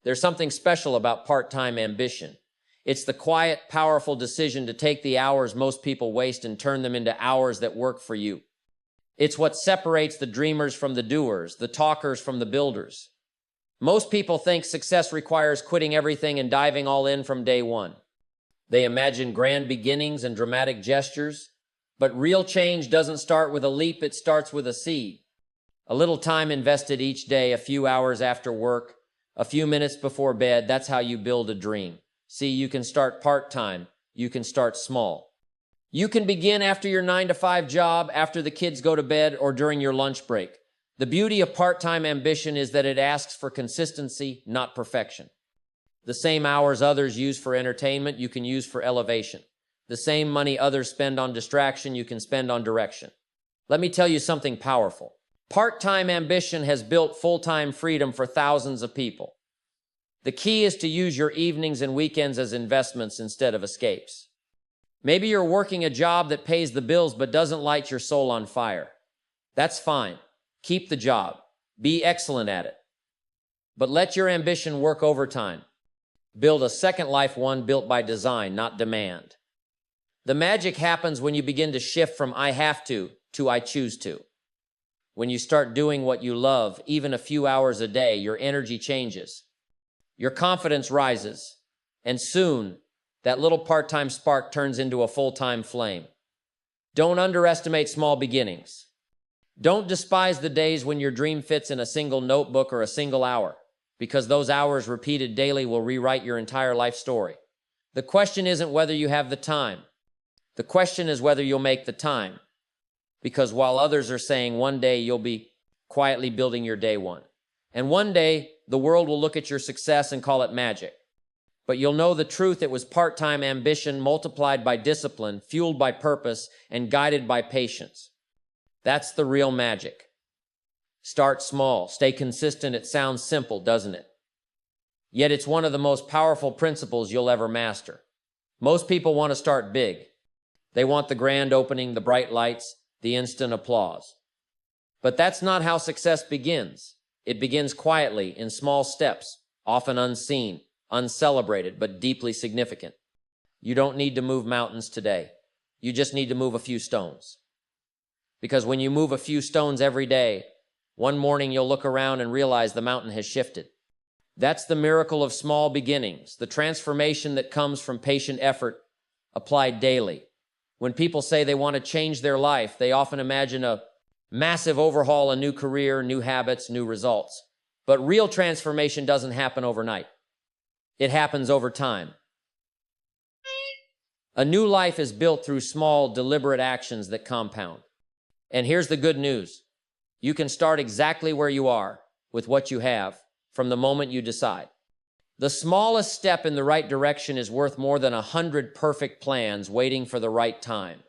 There's something special about part-time ambition. It's the quiet, powerful decision to take the hours most people waste and turn them into hours that work for you. It's what separates the dreamers from the doers, the talkers from the builders. Most people think success requires quitting everything and diving all in from day one. They imagine grand beginnings and dramatic gestures, but real change doesn't start with a leap, it starts with a seed. A little time invested each day, a few hours after work, a few minutes before bed, that's how you build a dream. See, you can start part-time, you can start small. You can begin after your 9-to-5 job, after the kids go to bed, or during your lunch break. The beauty of part-time ambition is that it asks for consistency, not perfection. The same hours others use for entertainment, you can use for elevation. The same money others spend on distraction, you can spend on direction. Let me tell you something powerful. Part-time ambition has built full-time freedom for thousands of people. The key is to use your evenings and weekends as investments instead of escapes. Maybe you're working a job that pays the bills but doesn't light your soul on fire. That's fine. Keep the job. Be excellent at it. But let your ambition work overtime. Build a second life, one built by design, not demand. The magic happens when you begin to shift from I have to I choose to. When you start doing what you love, even a few hours a day, your energy changes. Your confidence rises, and soon, that little part-time spark turns into a full-time flame. Don't underestimate small beginnings. Don't despise the days when your dream fits in a single notebook or a single hour, because those hours repeated daily will rewrite your entire life story. The question isn't whether you have the time. The question is whether you'll make the time. Because while others are saying one day you'll be quietly building your day one, and one day the world will look at your success and call it magic. But you'll know the truth, it was part-time ambition multiplied by discipline, fueled by purpose, and guided by patience. That's the real magic. Start small, stay consistent. It sounds simple, doesn't it? Yet it's one of the most powerful principles you'll ever master. Most people want to start big. They want the grand opening, the bright lights, the instant applause. But that's not how success begins. It begins quietly, in small steps, often unseen, uncelebrated, but deeply significant. You don't need to move mountains today. You just need to move a few stones. Because when you move a few stones every day, one morning you'll look around and realize the mountain has shifted. That's the miracle of small beginnings, the transformation that comes from patient effort applied daily. When people say they want to change their life, they often imagine a massive overhaul, a new career, new habits, new results. But real transformation doesn't happen overnight. It happens over time. A new life is built through small, deliberate actions that compound. And here's the good news. You can start exactly where you are, with what you have, from the moment you decide. The smallest step in the right direction is worth more than 100 perfect plans waiting for the right time.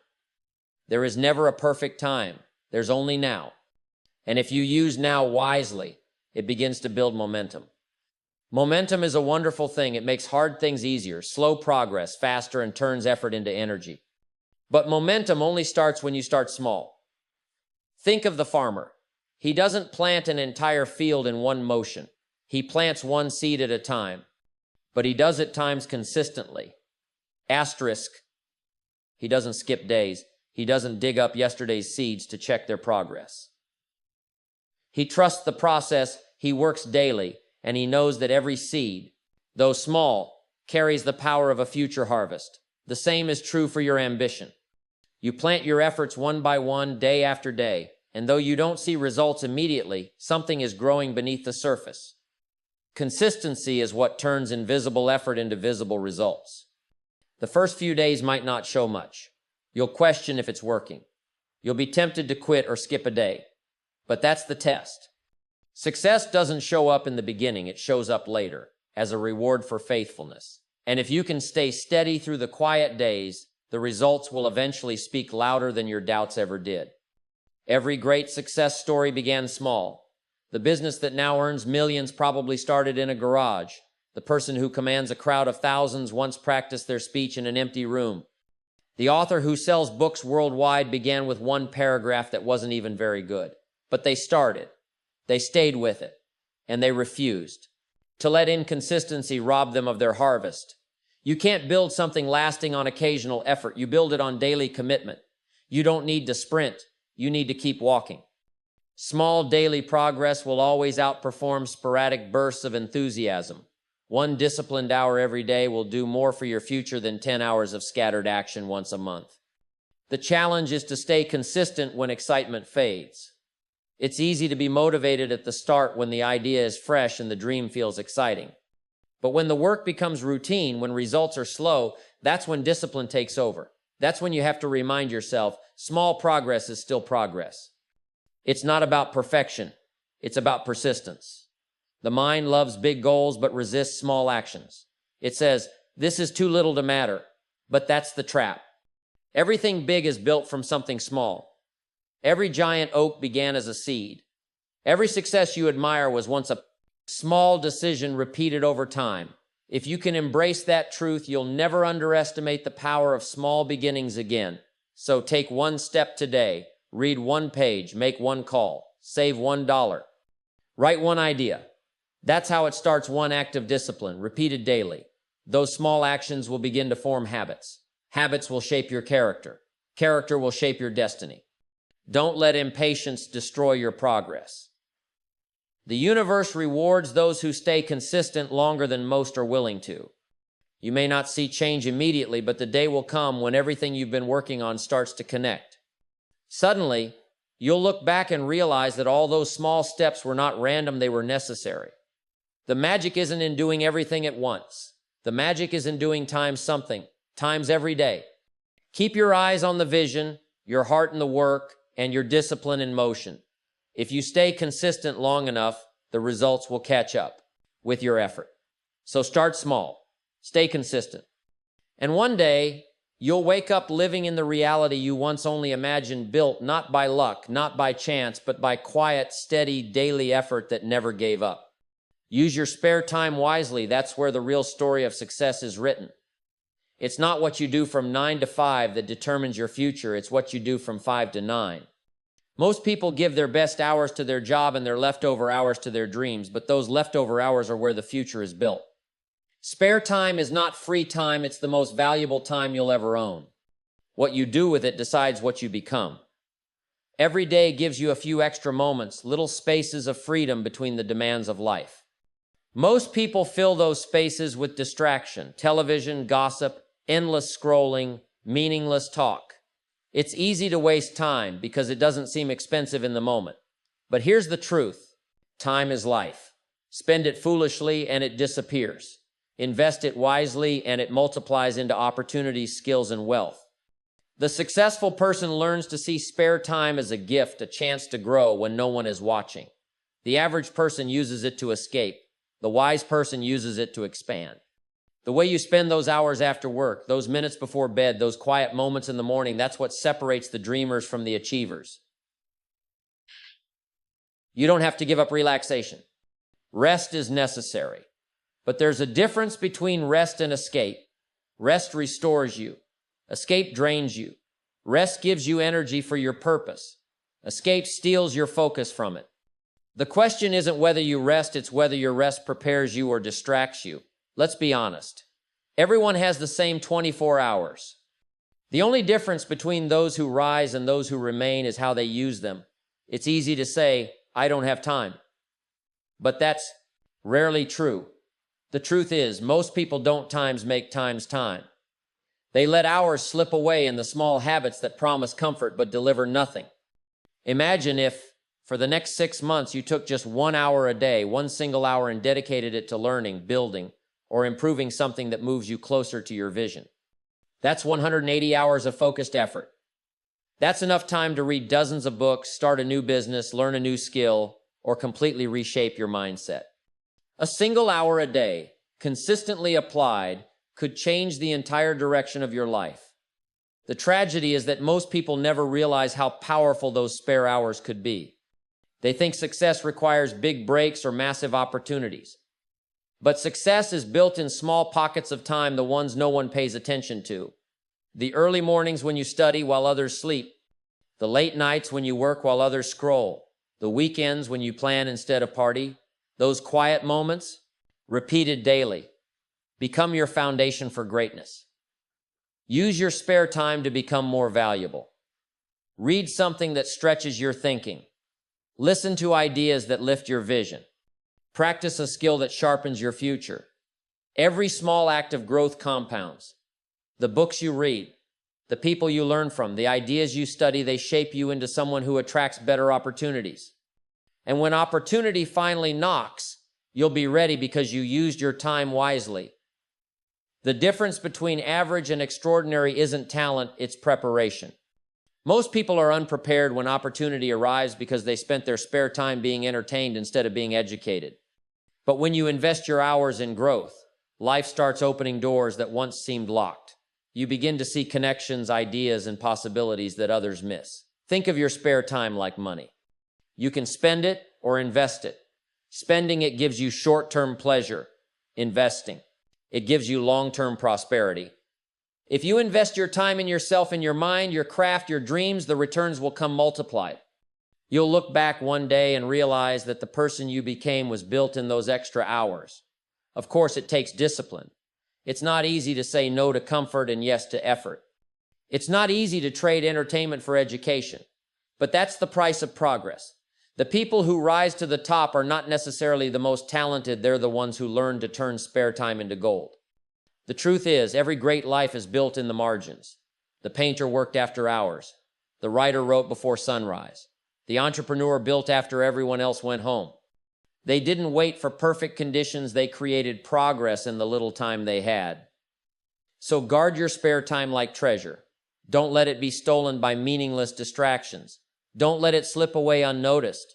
There is never a perfect time. There's only now. And if you use now wisely, it begins to build momentum. Momentum is a wonderful thing. It makes hard things easier, slow progress faster, and turns effort into energy. But momentum only starts when you start small. Think of the farmer. He doesn't plant an entire field in one motion. He plants one seed at a time, but he does it times consistently. Asterisk, he doesn't skip days. He doesn't dig up yesterday's seeds to check their progress. He trusts the process, he works daily, and he knows that every seed, though small, carries the power of a future harvest. The same is true for your ambition. You plant your efforts one by one, day after day, and though you don't see results immediately, something is growing beneath the surface. Consistency is what turns invisible effort into visible results. The first few days might not show much. You'll question if it's working. You'll be tempted to quit or skip a day. But that's the test. Success doesn't show up in the beginning, it shows up later, as a reward for faithfulness. And if you can stay steady through the quiet days, the results will eventually speak louder than your doubts ever did. Every great success story began small. The business that now earns millions probably started in a garage. The person who commands a crowd of thousands once practiced their speech in an empty room. The author who sells books worldwide began with one paragraph that wasn't even very good. But they started. They stayed with it. And they refused. to let inconsistency rob them of their harvest. You can't build something lasting on occasional effort. You build it on daily commitment. You don't need to sprint. You need to keep walking. Small daily progress will always outperform sporadic bursts of enthusiasm. One disciplined hour every day will do more for your future than 10 hours of scattered action once a month. The challenge is to stay consistent when excitement fades. It's easy to be motivated at the start when the idea is fresh and the dream feels exciting. But when the work becomes routine, when results are slow, that's when discipline takes over. That's when you have to remind yourself, small progress is still progress. It's not about perfection. It's about persistence. The mind loves big goals but resists small actions. It says, this is too little to matter, but that's the trap. Everything big is built from something small. Every giant oak began as a seed. Every success you admire was once a small decision repeated over time. If you can embrace that truth, you'll never underestimate the power of small beginnings again. So take one step today, read one page, make one call, save $1, write one idea. That's how it starts, one act of discipline, repeated daily. Those small actions will begin to form habits. Habits will shape your character. Character will shape your destiny. Don't let impatience destroy your progress. The universe rewards those who stay consistent longer than most are willing to. You may not see change immediately, but the day will come when everything you've been working on starts to connect. Suddenly, you'll look back and realize that all those small steps were not random, they were necessary. The magic isn't in doing everything at once. The magic is in doing times something, times every day. Keep your eyes on the vision, your heart in the work, and your discipline in motion. If you stay consistent long enough, the results will catch up with your effort. So start small, stay consistent. And one day, you'll wake up living in the reality you once only imagined, built not by luck, not by chance, but by quiet, steady, daily effort that never gave up. Use your spare time wisely. That's where the real story of success is written. It's not what you do from 9 to 5 that determines your future. It's what you do from 5 to 9. Most people give their best hours to their job and their leftover hours to their dreams, but those leftover hours are where the future is built. Spare time is not free time. It's the most valuable time you'll ever own. What you do with it decides what you become. Every day gives you a few extra moments, little spaces of freedom between the demands of life. Most people fill those spaces with distraction, television, gossip, endless scrolling, meaningless talk. It's easy to waste time because it doesn't seem expensive in the moment. But here's the truth. Time is life. Spend it foolishly and it disappears. Invest it wisely and it multiplies into opportunities, skills, and wealth. The successful person learns to see spare time as a gift, a chance to grow when no one is watching. The average person uses it to escape. The wise person uses it to expand. The way you spend those hours after work, those minutes before bed, those quiet moments in the morning, that's what separates the dreamers from the achievers. You don't have to give up relaxation. Rest is necessary. But there's a difference between rest and escape. Rest restores you. Escape drains you. Rest gives you energy for your purpose. Escape steals your focus from it. The question isn't whether you rest, it's whether your rest prepares you or distracts you. Let's be honest. Everyone has the same 24 hours. The only difference between those who rise and those who remain is how they use them. It's easy to say, I don't have time. But that's rarely true. The truth is, most people don't make times time. They let hours slip away in the small habits that promise comfort but deliver nothing. Imagine if, for the next 6 months, you took just 1 hour a day, one single hour, and dedicated it to learning, building, or improving something that moves you closer to your vision. That's 180 hours of focused effort. That's enough time to read dozens of books, start a new business, learn a new skill, or completely reshape your mindset. A single hour a day, consistently applied, could change the entire direction of your life. The tragedy is that most people never realize how powerful those spare hours could be. They think success requires big breaks or massive opportunities. But success is built in small pockets of time, the ones no one pays attention to. The early mornings when you study while others sleep. The late nights when you work while others scroll. The weekends when you plan instead of party. Those quiet moments. repeated daily, become your foundation for greatness. Use your spare time to become more valuable. Read something that stretches your thinking. Listen to ideas that lift your vision. Practice a skill that sharpens your future. Every small act of growth compounds. The books you read, the people you learn from, the ideas you study, they shape you into someone who attracts better opportunities. And when opportunity finally knocks, you'll be ready because you used your time wisely. The difference between average and extraordinary isn't talent, it's preparation. Most people are unprepared when opportunity arrives because they spent their spare time being entertained instead of being educated. But when you invest your hours in growth, life starts opening doors that once seemed locked. You begin to see connections, ideas, and possibilities that others miss. Think of your spare time like money. You can spend it or invest it. Spending it gives you short-term pleasure. Investing, it gives you long-term prosperity. If you invest your time in yourself, in your mind, your craft, your dreams, the returns will come multiplied. You'll look back one day and realize that the person you became was built in those extra hours. Of course, it takes discipline. It's not easy to say no to comfort and yes to effort. It's not easy to trade entertainment for education, but that's the price of progress. The people who rise to the top are not necessarily the most talented, they're the ones who learn to turn spare time into gold. The truth is, every great life is built in the margins. The painter worked after hours. The writer wrote before sunrise. The entrepreneur built after everyone else went home. They didn't wait for perfect conditions, they created progress in the little time they had. So guard your spare time like treasure. Don't let it be stolen by meaningless distractions. Don't let it slip away unnoticed.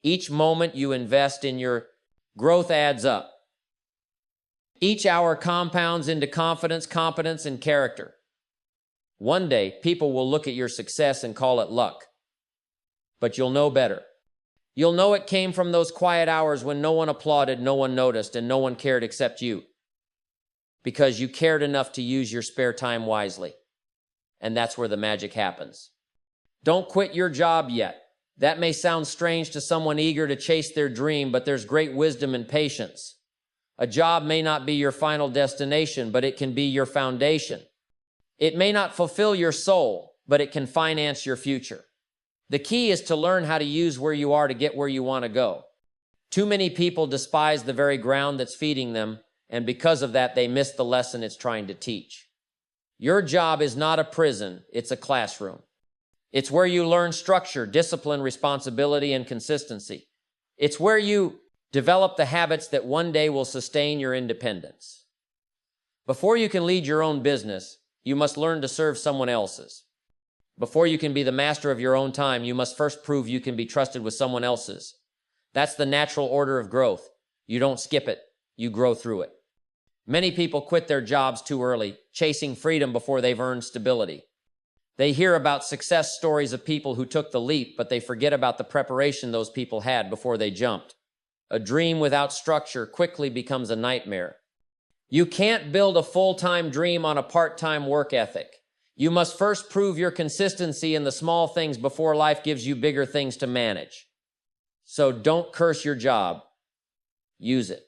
Each moment you invest in your growth adds up. Each hour compounds into confidence, competence, and character. One day, people will look at your success and call it luck. But you'll know better. You'll know it came from those quiet hours when no one applauded, no one noticed, and no one cared except you. Because you cared enough to use your spare time wisely. And that's where the magic happens. Don't quit your job yet. That may sound strange to someone eager to chase their dream, but there's great wisdom in patience. A job may not be your final destination, but it can be your foundation. It may not fulfill your soul, but it can finance your future. The key is to learn how to use where you are to get where you want to go. Too many people despise the very ground that's feeding them, and because of that, they miss the lesson it's trying to teach. Your job is not a prison, it's a classroom. It's where you learn structure, discipline, responsibility, and consistency. It's where you develop the habits that one day will sustain your independence. Before you can lead your own business, you must learn to serve someone else's. Before you can be the master of your own time, you must first prove you can be trusted with someone else's. That's the natural order of growth. You don't skip it, you grow through it. Many people quit their jobs too early, chasing freedom before they've earned stability. They hear about success stories of people who took the leap, but they forget about the preparation those people had before they jumped. A dream without structure quickly becomes a nightmare. You can't build a full-time dream on a part-time work ethic. You must first prove your consistency in the small things before life gives you bigger things to manage. So don't curse your job. Use it.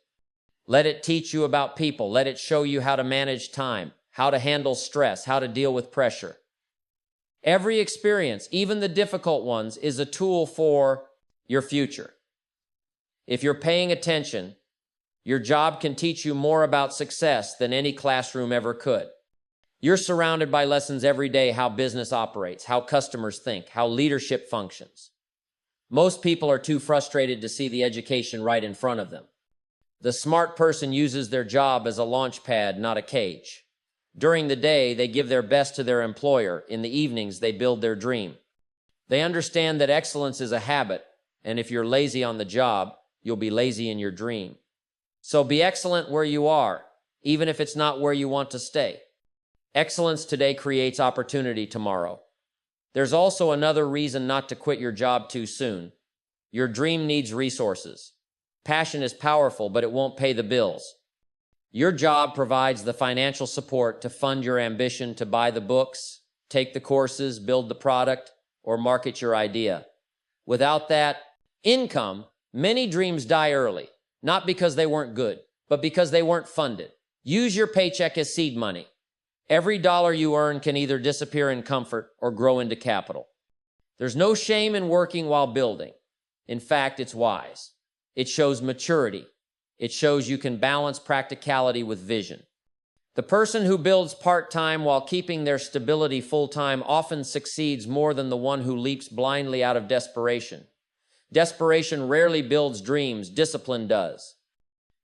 Let it teach you about people. Let it show you how to manage time, how to handle stress, how to deal with pressure. Every experience, even the difficult ones, is a tool for your future. If you're paying attention, your job can teach you more about success than any classroom ever could. You're surrounded by lessons every day: how business operates, how customers think, how leadership functions. Most people are too frustrated to see the education right in front of them. The smart person uses their job as a launch pad, not a cage. During the day, they give their best to their employer. In the evenings, they build their dream. They understand that excellence is a habit, and if you're lazy on the job, you'll be lazy in your dream. So be excellent where you are, even if it's not where you want to stay. Excellence today creates opportunity tomorrow. There's also another reason not to quit your job too soon. Your dream needs resources. Passion is powerful, but it won't pay the bills. Your job provides the financial support to fund your ambition to buy the books, take the courses, build the product, or market your idea. Without that income, many dreams die early, not because they weren't good, but because they weren't funded. Use your paycheck as seed money. Every dollar you earn can either disappear in comfort or grow into capital. There's no shame in working while building. In fact, it's wise. It shows maturity. It shows you can balance practicality with vision. The person who builds part-time while keeping their stability full-time often succeeds more than the one who leaps blindly out of desperation. Desperation rarely builds dreams, discipline does.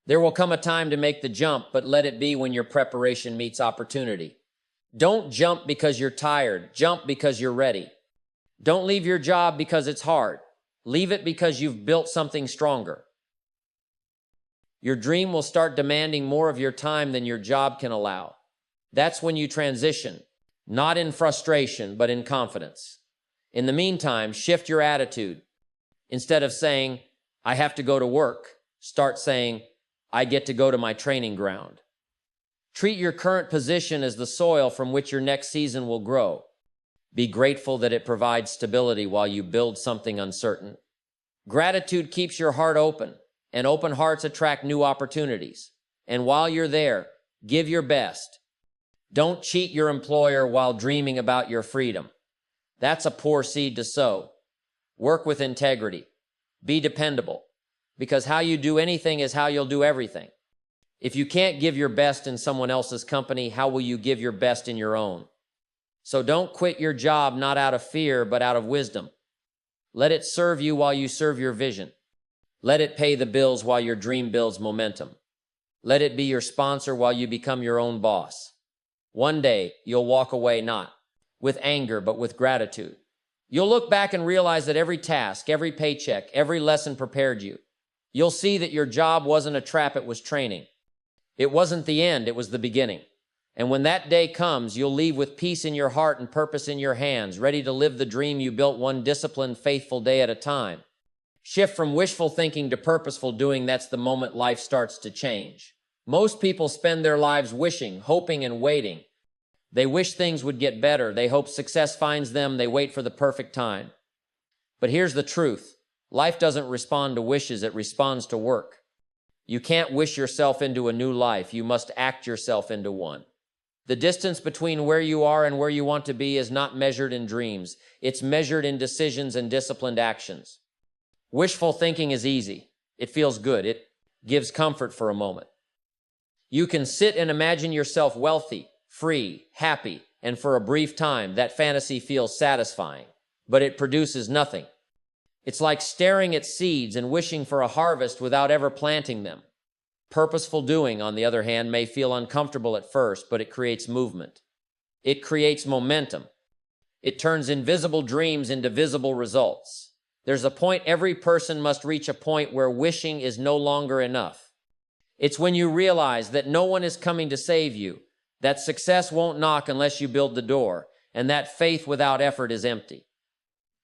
There will come a time to make the jump, but let it be when your preparation meets opportunity. Don't jump because you're tired. Jump because you're ready. Don't leave your job because it's hard. Leave it because you've built something stronger. Your dream will start demanding more of your time than your job can allow. That's when you transition, not in frustration, but in confidence. In the meantime, shift your attitude. Instead of saying, I have to go to work, start saying, I get to go to my training ground. Treat your current position as the soil from which your next season will grow. Be grateful that it provides stability while you build something uncertain. Gratitude keeps your heart open, and open hearts attract new opportunities. And while you're there, give your best. Don't cheat your employer while dreaming about your freedom. That's a poor seed to sow. Work with integrity. Be dependable, because how you do anything is how you'll do everything. If you can't give your best in someone else's company, how will you give your best in your own? So don't quit your job not out of fear, but out of wisdom. Let it serve you while you serve your vision. Let it pay the bills while your dream builds momentum. Let it be your sponsor while you become your own boss. One day, you'll walk away not with anger, but with gratitude. You'll look back and realize that every task, every paycheck, every lesson prepared you. You'll see that your job wasn't a trap, it was training. It wasn't the end, it was the beginning. And when that day comes, you'll leave with peace in your heart and purpose in your hands, ready to live the dream you built one disciplined, faithful day at a time. Shift from wishful thinking to purposeful doing. That's the moment life starts to change. Most people spend their lives wishing, hoping, and waiting. They wish things would get better. They hope success finds them. They wait for the perfect time. But here's the truth. Life doesn't respond to wishes. It responds to work. You can't wish yourself into a new life. You must act yourself into one. The distance between where you are and where you want to be is not measured in dreams. It's measured in decisions and disciplined actions. Wishful thinking is easy. It feels good. It gives comfort for a moment. You can sit and imagine yourself wealthy, free, happy, and for a brief time, that fantasy feels satisfying, but it produces nothing. It's like staring at seeds and wishing for a harvest without ever planting them. Purposeful doing, on the other hand, may feel uncomfortable at first, but it creates movement. It creates momentum. It turns invisible dreams into visible results. There's a point every person must reach, a point where wishing is no longer enough. It's when you realize that no one is coming to save you, that success won't knock unless you build the door, and that faith without effort is empty.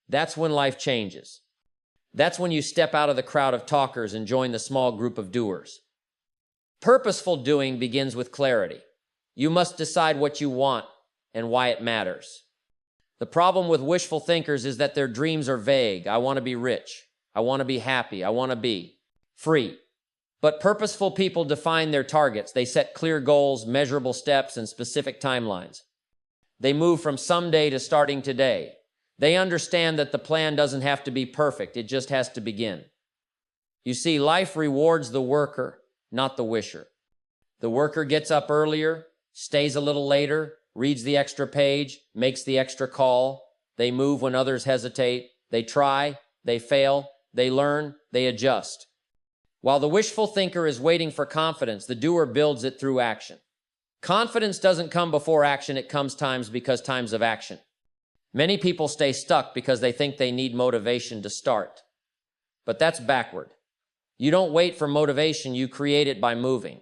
That's when life changes. That's when you step out of the crowd of talkers and join the small group of doers. Purposeful doing begins with clarity. You must decide what you want and why it matters. The problem with wishful thinkers is that their dreams are vague. I want to be rich. I want to be happy. I want to be free. But purposeful people define their targets. They set clear goals, measurable steps, and specific timelines. They move from someday to starting today. They understand that the plan doesn't have to be perfect. It just has to begin. You see, life rewards the worker, not the wisher. The worker gets up earlier, stays a little later, reads the extra page, makes the extra call. They move when others hesitate. They try, they fail, they learn, they adjust. While the wishful thinker is waiting for confidence, the doer builds it through action. Confidence doesn't come before action. It comes because times of action. Many people stay stuck because they think they need motivation to start. But that's backward. You don't wait for motivation, you create it by moving.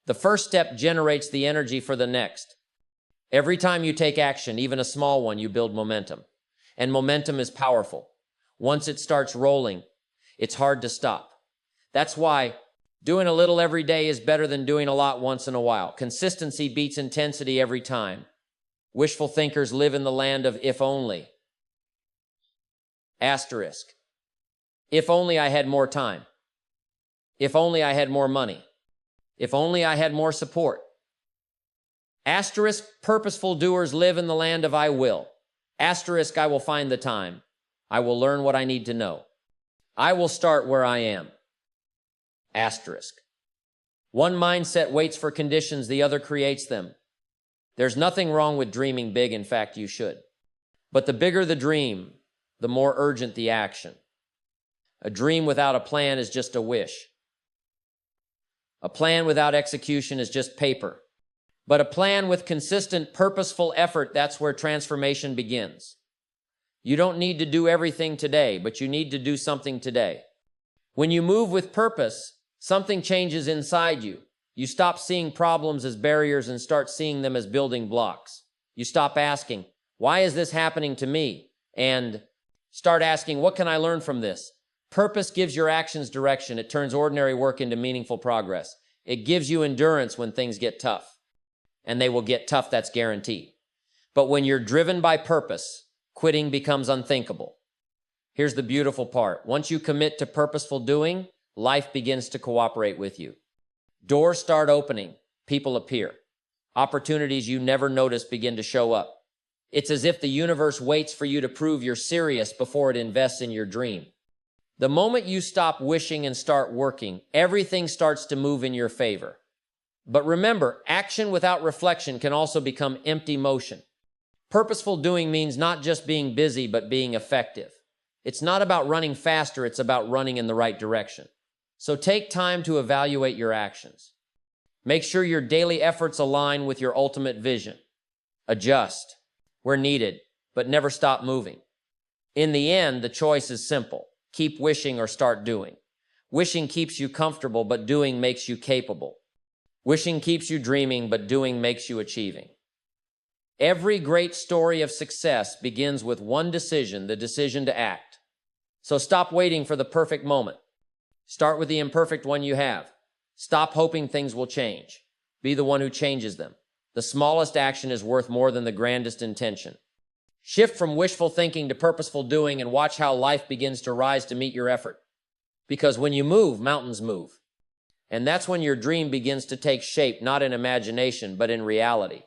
The first step generates the energy for the next. Every time you take action, even a small one, you build momentum. And momentum is powerful. Once it starts rolling, it's hard to stop. That's why doing a little every day is better than doing a lot once in a while. Consistency beats intensity every time. Wishful thinkers live in the land of if only. Asterisk. If only I had more time. If only I had more money. If only I had more support. Asterisk, purposeful doers live in the land of I will. Asterisk, I will find the time. I will learn what I need to know. I will start where I am. Asterisk. One mindset waits for conditions, the other creates them. There's nothing wrong with dreaming big. In fact, you should. But the bigger the dream, the more urgent the action. A dream without a plan is just a wish. A plan without execution is just paper. But a plan with consistent, purposeful effort, that's where transformation begins. You don't need to do everything today, but you need to do something today. When you move with purpose, something changes inside you. You stop seeing problems as barriers and start seeing them as building blocks. You stop asking, why is this happening to me? And start asking, what can I learn from this? Purpose gives your actions direction. It turns ordinary work into meaningful progress. It gives you endurance when things get tough. And they will get tough, that's guaranteed. But when you're driven by purpose, quitting becomes unthinkable. Here's the beautiful part. Once you commit to purposeful doing, life begins to cooperate with you. Doors start opening, people appear. Opportunities you never noticed begin to show up. It's as if the universe waits for you to prove you're serious before it invests in your dream. The moment you stop wishing and start working, everything starts to move in your favor. But remember, action without reflection can also become empty motion. Purposeful doing means not just being busy, but being effective. It's not about running faster, it's about running in the right direction. So take time to evaluate your actions. Make sure your daily efforts align with your ultimate vision. Adjust where needed, but never stop moving. In the end, the choice is simple. Keep wishing or start doing. Wishing keeps you comfortable, but doing makes you capable. Wishing keeps you dreaming, but doing makes you achieving. Every great story of success begins with one decision, the decision to act. So stop waiting for the perfect moment. Start with the imperfect one you have. Stop hoping things will change. Be the one who changes them. The smallest action is worth more than the grandest intention. Shift from wishful thinking to purposeful doing and watch how life begins to rise to meet your effort. Because when you move, mountains move. And that's when your dream begins to take shape, not in imagination, but in reality.